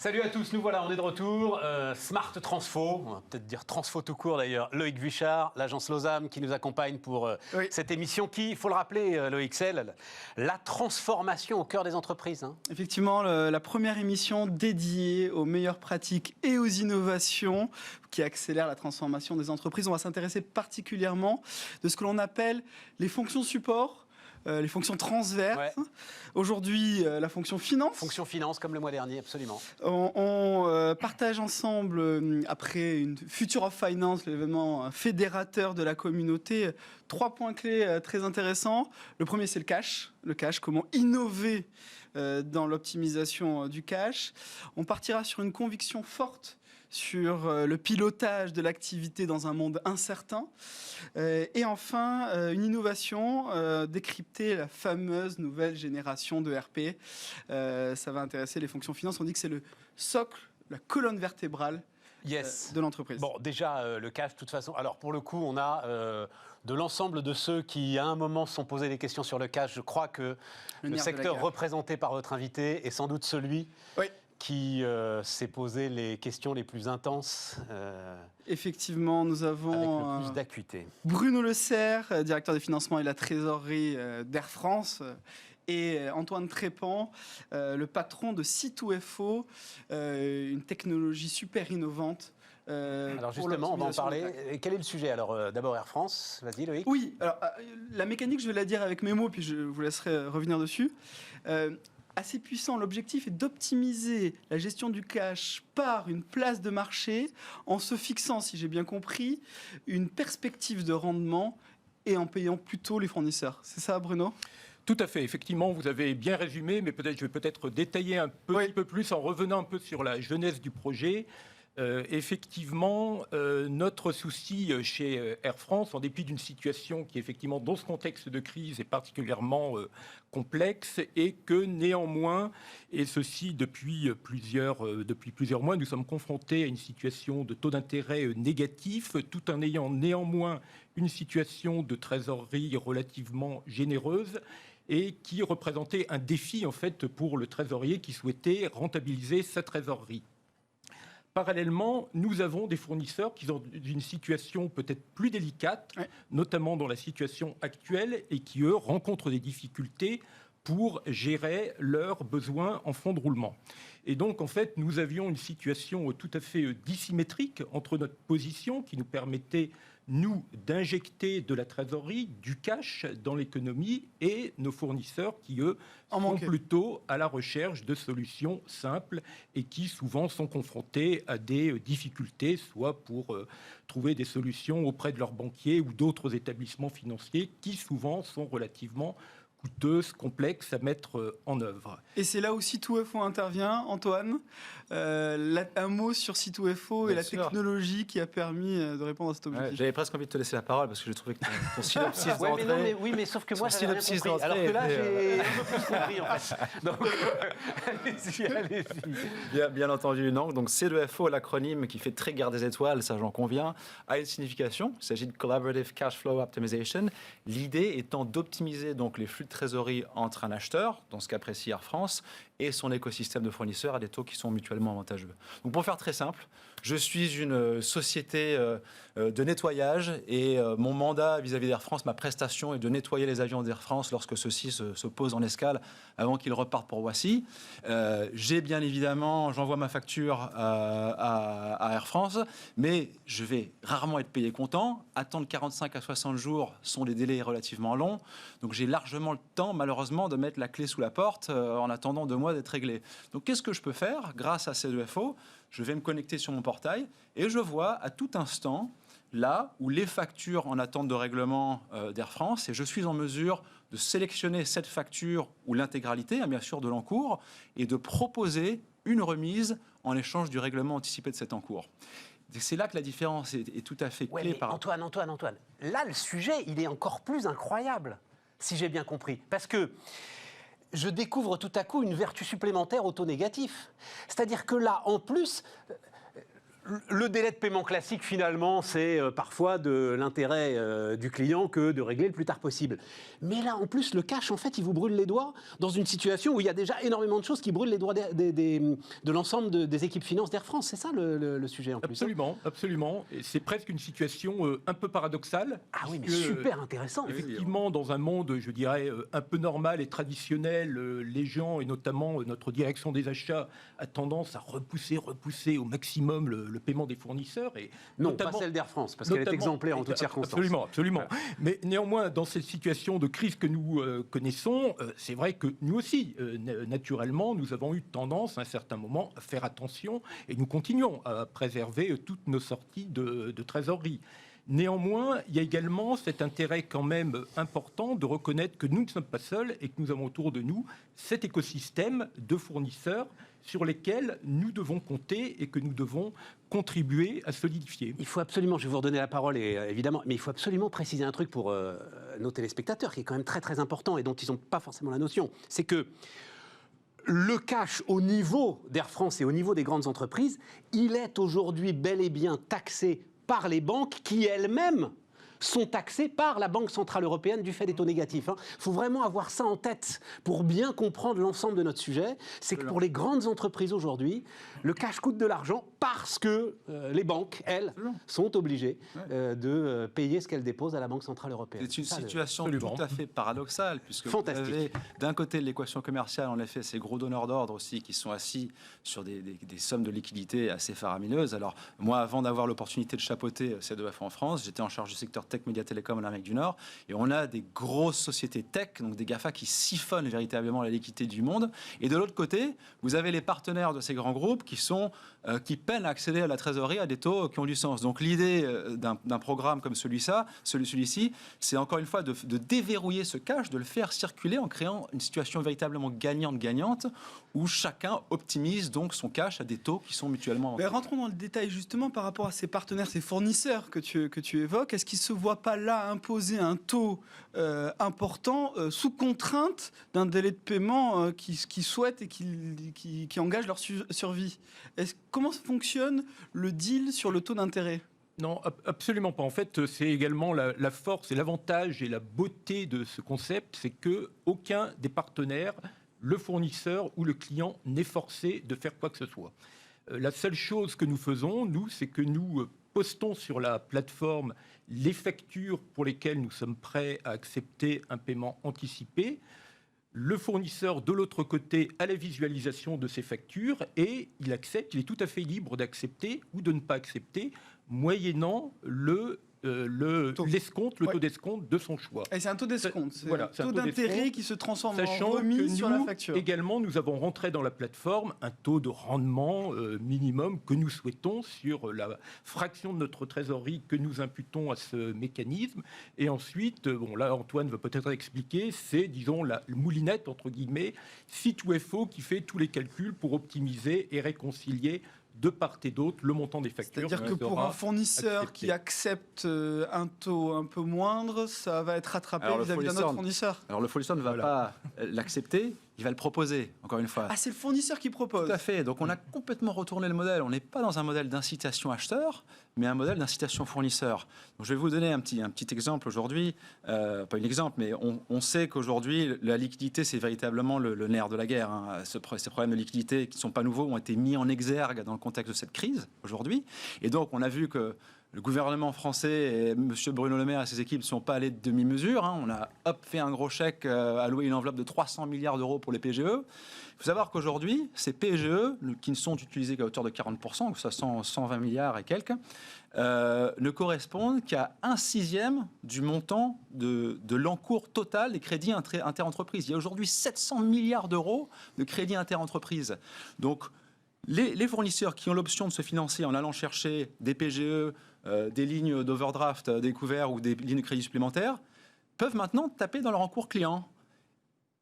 Salut à tous, nous voilà, on est de retour. Smart Transfo, on va peut-être dire Transfo tout court d'ailleurs. Loïc Vuchard, l'agence Losam qui nous accompagne pour cette émission qui, il faut le rappeler, Loïc, c'est la transformation au cœur des entreprises. Hein. Effectivement, la première émission dédiée aux meilleures pratiques et aux innovations qui accélèrent la transformation des entreprises. On va s'intéresser particulièrement de ce que l'on appelle les fonctions support, les fonctions transverses. Ouais. Aujourd'hui, la fonction finance. Fonction finance, comme le mois dernier, absolument. On partage ensemble, après une Future of Finance, l'événement fédérateur de la communauté, 3 points clés très intéressants. Le premier, c'est le cash. Le cash, comment innover dans l'optimisation du cash. On partira sur une conviction forte sur le pilotage de l'activité dans un monde incertain. Et enfin, une innovation, décrypter la fameuse nouvelle génération de RP. Ça va intéresser les fonctions finances. On dit que c'est le socle, la colonne vertébrale de l'entreprise. Bon, déjà, le cash, de toute façon. Alors, pour le coup, on a de l'ensemble de ceux qui, à un moment, se sont posés des questions sur le cash. Je crois que le secteur représenté par votre invité est sans doute celui... Oui. Qui s'est posé les questions les plus intenses. Effectivement, nous avons avec le plus d'acuité. Bruno Le Serre, directeur des financements et de la trésorerie d'Air France, et Antoine Trépan, le patron de C2FO, une technologie super innovante. Alors justement, on va en parler. Quel est le sujet? Alors d'abord Air France, vas-y Loïc. Oui, alors la mécanique, je vais la dire avec mes mots, puis je vous laisserai revenir dessus. Assez puissant. L'objectif est d'optimiser la gestion du cash par une place de marché en se fixant, si j'ai bien compris, une perspective de rendement et en payant plutôt les fournisseurs. C'est ça, Bruno ? Tout à fait. Effectivement, vous avez bien résumé, mais je vais peut-être détailler un petit peu plus en revenant un peu sur la genèse du projet. Effectivement, notre souci chez Air France, en dépit d'une situation qui, effectivement, dans ce contexte de crise, est particulièrement complexe, est que néanmoins, et ceci depuis plusieurs mois, nous sommes confrontés à une situation de taux d'intérêt négatif, tout en ayant néanmoins une situation de trésorerie relativement généreuse, et qui représentait un défi, en fait, pour le trésorier qui souhaitait rentabiliser sa trésorerie. Parallèlement, nous avons des fournisseurs qui sont dans une situation peut-être plus délicate, notamment dans la situation actuelle, et qui, eux, rencontrent des difficultés pour gérer leurs besoins en fonds de roulement. Et donc, en fait, nous avions une situation tout à fait dissymétrique entre notre position qui nous permettait, nous, d'injecter de la trésorerie, du cash dans l'économie, et nos fournisseurs qui, eux, sont plutôt à la recherche de solutions simples et qui, souvent, sont confrontés à des difficultés, soit pour trouver des solutions auprès de leurs banquiers ou d'autres établissements financiers qui, souvent, sont relativement coûteuse, complexe à mettre en œuvre. Et c'est là où C2FO intervient, Antoine. Un mot sur C2FO et la technologie qui a permis de répondre à cet objectif. Ouais, j'avais presque envie de te laisser la parole parce que j'ai trouvé que ton synopsis d'entrée... Oui, mais sauf que moi, j'avais rien compris. Alors que là, j'ai un peu plus compris, en fait. Donc, allez-y. Bien entendu, non. Donc, C2FO, l'acronyme qui fait très garde des étoiles, ça j'en conviens, a une signification. Il s'agit de Collaborative Cash Flow Optimization. L'idée étant d'optimiser donc les flux de trésorerie entre un acheteur, dans ce cas précis Air France, et son écosystème de fournisseurs à des taux qui sont mutuellement avantageux. Donc pour faire très simple, je suis une société de nettoyage et mon mandat vis-à-vis d'Air France, ma prestation est de nettoyer les avions d'Air France lorsque ceux-ci se posent en escale avant qu'ils repartent pour Roissy. J'ai bien évidemment, j'envoie ma facture à Air France, mais je vais rarement être payé comptant. Attendre 45 à 60 jours sont des délais relativement longs. Donc j'ai largement le temps, malheureusement, de mettre la clé sous la porte en attendant 2 mois d'être réglé. Donc qu'est-ce que je peux faire grâce à C2FO? Je vais me connecter sur mon portail et je vois à tout instant là où les factures en attente de règlement d'Air France, et je suis en mesure de sélectionner cette facture ou l'intégralité, bien sûr, de l'encours, et de proposer une remise en échange du règlement anticipé de cet encours. C'est là que la différence est tout à fait clé. Antoine, là, le sujet, il est encore plus incroyable, si j'ai bien compris. Parce que je découvre tout à coup une vertu supplémentaire au taux négatif. C'est-à-dire que là, en plus, Le délai de paiement classique, finalement, c'est parfois de l'intérêt du client que de régler le plus tard possible. Mais là, en plus, le cash, en fait, il vous brûle les doigts dans une situation où il y a déjà énormément de choses qui brûlent les doigts de l'ensemble des équipes finances d'Air France. C'est ça le sujet, en plus. Absolument, absolument. Et c'est presque une situation un peu paradoxale. Ah oui, mais super intéressant. Effectivement, dans un monde, je dirais, un peu normal et traditionnel, les gens, et notamment notre direction des achats, a tendance à repousser au maximum le paiement des fournisseurs. Et non, pas celle d'Air France, parce qu'elle est exemplaire en toutes circonstances. Absolument, absolument. Voilà. Mais néanmoins, dans cette situation de crise que nous connaissons, c'est vrai que nous aussi, naturellement, nous avons eu tendance à un certain moment à faire attention et nous continuons à préserver toutes nos sorties de trésorerie. Néanmoins, il y a également cet intérêt quand même important de reconnaître que nous ne sommes pas seuls et que nous avons autour de nous cet écosystème de fournisseurs sur lesquels nous devons compter et que nous devons contribuer à solidifier. Il faut absolument, je vais vous redonner la parole évidemment, mais il faut absolument préciser un truc pour nos téléspectateurs qui est quand même très très important et dont ils n'ont pas forcément la notion. C'est que le cash au niveau d'Air France et au niveau des grandes entreprises, il est aujourd'hui bel et bien taxé par les banques qui elles-mêmes sont taxées par la Banque Centrale Européenne du fait des taux négatifs. Il faut vraiment avoir ça en tête pour bien comprendre l'ensemble de notre sujet. C'est que pour les grandes entreprises aujourd'hui, le cash coûte de l'argent parce que les banques, elles, sont obligées de payer ce qu'elles déposent à la Banque Centrale Européenne. C'est une situation tout à fait paradoxale, puisque vous avez d'un côté l'équation commerciale, en effet, ces gros donneurs d'ordre aussi qui sont assis sur des sommes de liquidités assez faramineuses. Alors moi, avant d'avoir l'opportunité de chapeauter C2F en France, j'étais en charge du secteur tech, média, télécom en Amérique du Nord, et on a des grosses sociétés tech, donc des GAFA qui siphonnent véritablement la liquidité du monde. Et de l'autre côté, vous avez les partenaires de ces grands groupes qui peinent à accéder à la trésorerie à des taux qui ont du sens. Donc l'idée d'un programme comme celui-ci, c'est encore une fois de déverrouiller ce cash, de le faire circuler en créant une situation véritablement gagnante-gagnante où chacun optimise donc son cash à des taux qui sont mutuellement... Mais rentrons dans le détail justement par rapport à ces partenaires, ces fournisseurs que tu évoques. Est-ce qu'ils ne se voient pas là imposer un taux important sous contrainte d'un délai de paiement qu'ils souhaitent et qui engage leur survie? Comment fonctionne le deal sur le taux d'intérêt? Non, absolument pas. En fait, c'est également la force et l'avantage et la beauté de ce concept, c'est qu'aucun des partenaires, le fournisseur ou le client, n'est forcé de faire quoi que ce soit. La seule chose que nous faisons, nous, c'est que nous postons sur la plateforme les factures pour lesquelles nous sommes prêts à accepter un paiement anticipé. Le fournisseur, de l'autre côté, a la visualisation de ces factures et il accepte, il est tout à fait libre d'accepter ou de ne pas accepter, moyennant le taux d'escompte de son choix. Et c'est un taux d'escompte, c'est un taux d'intérêt qui se transforme en remise sur la facture. Également, nous avons rentré dans la plateforme un taux de rendement minimum que nous souhaitons sur la fraction de notre trésorerie que nous imputons à ce mécanisme. Et ensuite, là, Antoine va peut-être expliquer, c'est, disons, la moulinette, entre guillemets, C2FO qui fait tous les calculs pour optimiser et réconcilier de part et d'autre le montant des factures. C'est-à-dire que pour un fournisseur qui accepte un taux un peu moindre, ça va être rattrapé vis-à-vis d'un autre fournisseur. Alors le fournisseur ne va pas l'accepter, il va le proposer, encore une fois. Ah, c'est le fournisseur qui propose. Tout à fait. Donc on a complètement retourné le modèle. On n'est pas dans un modèle d'incitation acheteur, mais un modèle d'incitation fournisseur. Donc, je vais vous donner un petit exemple aujourd'hui. Pas un exemple, mais on sait qu'aujourd'hui, la liquidité, c'est véritablement le nerf de la guerre. Ces problèmes de liquidité qui ne sont pas nouveaux ont été mis en exergue dans le contexte de cette crise aujourd'hui. Et donc, on a vu que le gouvernement français et M. Bruno Le Maire et ses équipes ne sont pas allés de demi-mesure. On a fait un gros chèque, alloué une enveloppe de 300 milliards d'euros pour les PGE. Il faut savoir qu'aujourd'hui, ces PGE, qui ne sont utilisés qu'à hauteur de 40%, que ça 120 milliards et quelques, ne correspondent qu'à 1/6 du montant de l'encours total des crédits interentreprises. Il y a aujourd'hui 700 milliards d'euros de crédits interentreprises. Donc, les fournisseurs qui ont l'option de se financer en allant chercher des PGE, des lignes d'overdraft découverts ou des lignes de crédit supplémentaires, peuvent maintenant taper dans leur encours client.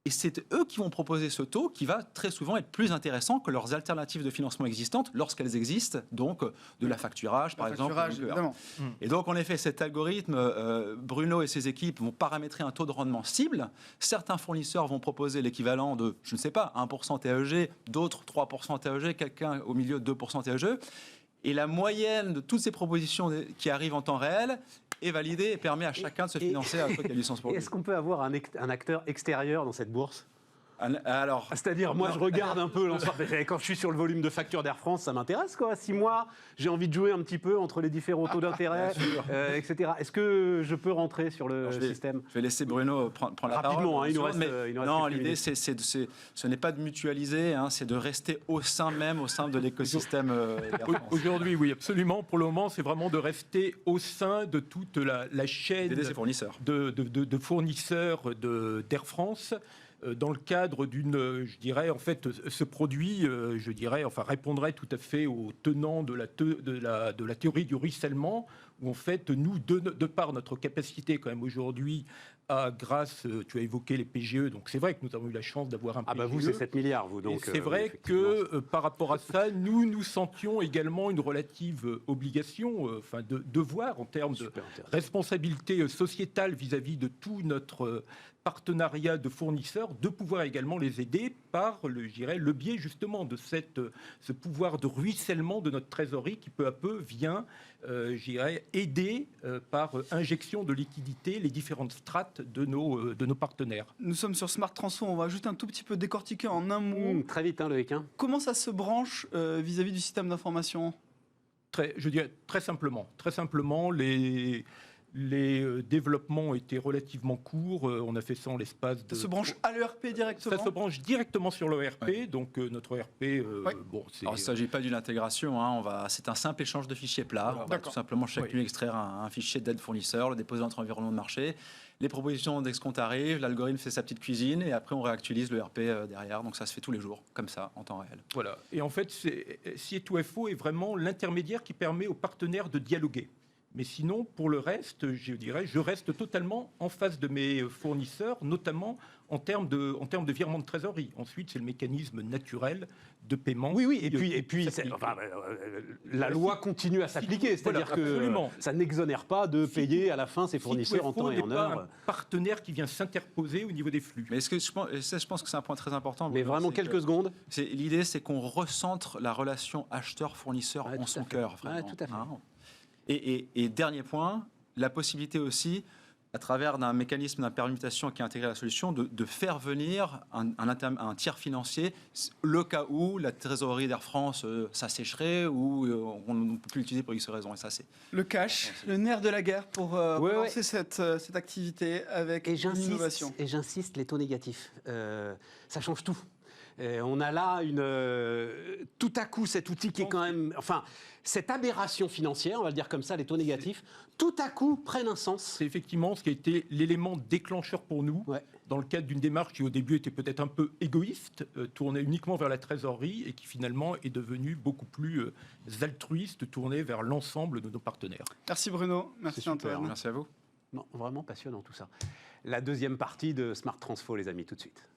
Et c'est eux qui vont proposer ce taux qui va très souvent être plus intéressant que leurs alternatives de financement existantes, lorsqu'elles existent, donc de la facturage, par exemple. Évidemment. Et donc, en effet, cet algorithme, Bruno et ses équipes vont paramétrer un taux de rendement cible. Certains fournisseurs vont proposer l'équivalent de, je ne sais pas, 1% TAEG, d'autres 3% TAEG, quelqu'un au milieu de 2% TAEG. Et la moyenne de toutes ces propositions qui arrivent en temps réel est validée et permet à chacun de se financer à quoi qu'il y a du sens pour lui. Est-ce qu'on peut avoir un acteur extérieur dans cette bourse ? Alors, c'est-à-dire, moi, je regarde un peu l'ensemble. Quand je suis sur le volume de facture d'Air France, ça m'intéresse, quoi. Si moi, j'ai envie de jouer un petit peu entre les différents taux d'intérêt, etc. Est-ce que je peux rentrer sur le système ? Je vais laisser Bruno prendre la parole. Rapidement, hein, il nous reste non, l'idée, ce n'est pas de mutualiser, hein, c'est de rester au sein de l'écosystème Air France. Aujourd'hui, oui, absolument. Pour le moment, c'est vraiment de rester au sein de toute la chaîne d'aider ses fournisseurs. de fournisseurs d'Air France. Dans le cadre d'une, je dirais, en fait, ce produit, je dirais, enfin, répondrait tout à fait aux tenants de la théorie du ruissellement, où en fait, nous, de par notre capacité quand même aujourd'hui, grâce, tu as évoqué les PGE, donc c'est vrai que nous avons eu la chance d'avoir un PGE. Ah bah vous, c'est 7 milliards, vous, donc. Et c'est vrai que par rapport à ça, nous sentions également une relative obligation, enfin de devoir en termes de responsabilité sociétale vis-à-vis de tout notre partenariat de fournisseurs, de pouvoir également les aider par le biais justement de ce pouvoir de ruissellement de notre trésorerie qui peu à peu vient aider par injection de liquidités les différentes strates de nos partenaires. Nous sommes sur Smart Transfo, on va juste un tout petit peu décortiquer en un mot. Très vite, hein, Loïc. Comment ça se branche vis-à-vis du système d'information ? Je dirais très simplement, les développements ont été relativement courts. On a fait ça en l'espace de... Ça se branche à l'ERP directement ? Ça se branche directement sur l'ERP. Ouais. Donc notre ERP, bon, c'est... Alors, il ne s'agit pas d'une intégration. Hein, c'est un simple échange de fichiers plats. On va tout simplement chaque nuit extraire un fichier d'aide fournisseur, le déposer dans notre environnement de marché. Les propositions d'escompte arrivent, l'algorithme fait sa petite cuisine et après on réactualise le RP derrière. Donc ça se fait tous les jours, comme ça, en temps réel. Voilà. Et en fait, C2FO est vraiment l'intermédiaire qui permet aux partenaires de dialoguer. Mais sinon, pour le reste, je reste totalement en face de mes fournisseurs, notamment en termes de virement de trésorerie. Ensuite, c'est le mécanisme naturel de paiement. Oui, et puis la loi continue à s'appliquer, c'est-à-dire que ça n'exonère pas de payer à la fin ses fournisseurs en temps et en heure. Pas un partenaire qui vient s'interposer au niveau des flux. Mais je pense que c'est un point très important. Mais vraiment quelques secondes. L'idée, c'est qu'on recentre la relation acheteur-fournisseur en son cœur. Ouais, tout à fait. Et dernier point, la possibilité aussi, à travers d'un mécanisme d'impermutation qui intègre la solution, de faire venir un tiers financier, le cas où la trésorerie d'Air France s'assécherait ou on ne peut plus l'utiliser pour X raisons. Et ça, c'est le cash, le nerf de la guerre pour lancer cette activité avec l'innovation. Et j'insiste, les taux négatifs, ça change tout. On a là tout à coup cet outil qui est quand même... Enfin, cette aberration financière, on va le dire comme ça, les taux négatifs, tout à coup prennent un sens. C'est effectivement ce qui a été l'élément déclencheur pour nous, dans le cadre d'une démarche qui au début était peut-être un peu égoïste, tournée uniquement vers la trésorerie et qui finalement est devenue beaucoup plus altruiste, tournée vers l'ensemble de nos partenaires. Merci Bruno, merci Antoine. Merci à vous. Non, vraiment passionnant tout ça. La deuxième partie de Smart Transfo, les amis, tout de suite.